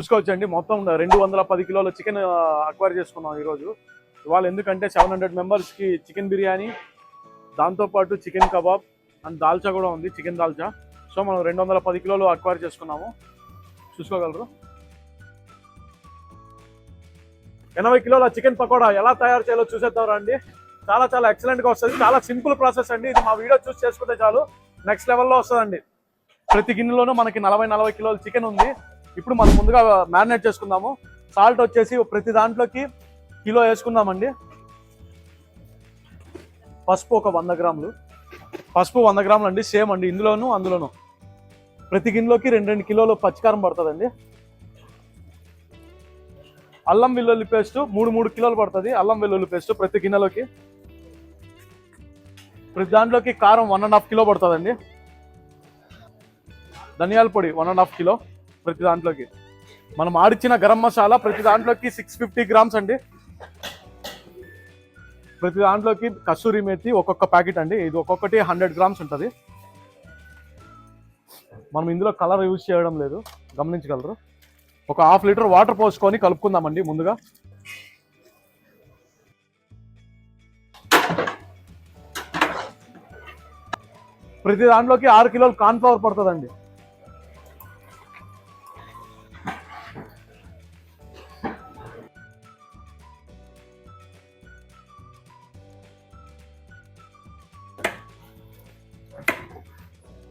చూసుకోవచ్చండి మొత్తం 210 కిలోల చికెన్ అక్వైర్ చేసుకున్నాం ఈరోజు. ఇవాళ ఎందుకంటే 700 మెంబర్స్కి చికెన్ బిర్యానీ, దాంతోపాటు చికెన్ కబాబ్ అండ్ దాల్చా కూడా ఉంది, చికెన్ దాల్చా. సో మనం 210 కిలోలు అక్వైర్ చేసుకున్నాము. చూసుకోగలరు. 80 కిలోల చికెన్ పకోడా ఎలా తయారు చేయాలో చూసేద్దాం రండి. చాలా ఎక్సలెంట్గా వస్తుంది. చాలా సింపుల్ ప్రాసెస్ అండి. ఇది మా వీడియో చూసి చేసుకుంటే చాలు, నెక్స్ట్ లెవెల్లో వస్తుందండి. ప్రతి గిన్నెలోనూ మనకి 40 కిలోల చికెన్ ఉంది. ఇప్పుడు మనం ముందుగా మ్యారినేట్ చేసుకుందాము. సాల్ట్ వచ్చేసి ప్రతి దాంట్లోకి కిలో వేసుకుందామండి. పసుపు ఒక 100 గ్రాములు, పసుపు 100 గ్రాములు అండి, సేమ్ అండి అందులోను. ప్రతి గిన్నెలోకి 2 కిలోలు పచ్చికారం పడుతుందండి. అల్లం వెల్లుల్లి పేస్ట్ 3 కిలోలు పడుతుంది. అల్లం వెల్లుల్లి పేస్ట్ ప్రతి గిన్నెలోకి. ప్రతి దాంట్లోకి కారం 1.5 కిలో పడుతుందండి. ధనియాల పొడి 1.5 కిలో ప్రతి దాంట్లోకి. మనం ఆడిచ్చిన గరం మసాలా ప్రతి దాంట్లోకి 650 గ్రామ్స్ అండి. ప్రతి దాంట్లోకి కస్తూరి మేతి ఒక్కొక్క ప్యాకెట్ అండి. ఇది ఒక్కొక్కటి 100 గ్రామ్స్ ఉంటుంది. మనం ఇందులో కలర్ యూజ్ చేయడం లేదు, గమనించగలరు. ఒక 1/2 లీటర్ వాటర్ పోసుకొని కలుపుకుందామండి ముందుగా. ప్రతి దాంట్లోకి 6 కిలోలు కార్న్ఫ్లవర్ పడుతుందండి.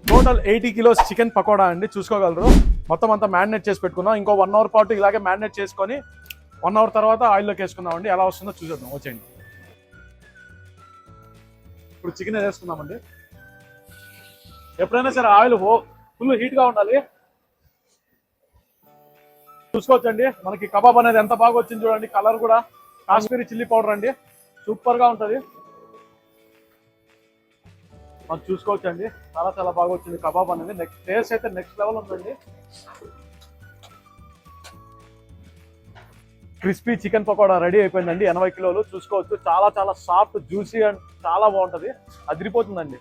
టోటల్ 80 కిలోస్ చికెన్ పకోడా అండి. చూసుకోగలరు. మొత్తం అంతా మ్యారినేట్ చేసి పెట్టుకున్నాం. ఇంకో 1 అవర్ పాటు ఇలాగే మ్యారినేట్ చేసుకొని 1 అవర్ తర్వాత ఆయిల్లోకి వేసుకుందామండి. ఎలా వస్తుందో చూసేద్దాం, వచ్చేయండి. ఇప్పుడు చికెన్ వేసుకుందామండి. ఎప్పుడైనా సరే ఆయిల్ ఫుల్ హీట్గా ఉండాలి. చూసుకోవచ్చండి మనకి కబాబ్ అనేది ఎంత బాగా వచ్చింది చూడండి. కలర్ కూడా కాశ్మీరీ చిల్లీ పౌడర్ అండి, సూపర్గా ఉంటుంది. మనం చూసుకోవచ్చండి, చాలా బాగా వచ్చింది కబాబ్ అనేది. నెక్స్ట్ టేస్ట్ అయితే నెక్స్ట్ లెవెల్ ఉందండి. క్రిస్పీ చికెన్ పకోడా రెడీ అయిపోయిందండి. 80 కిలోలు చూసుకోవచ్చు. చాలా సాఫ్ట్, జ్యూసీ అండ్ చాలా బాగుంటుంది. అదిరిపోతుందండి.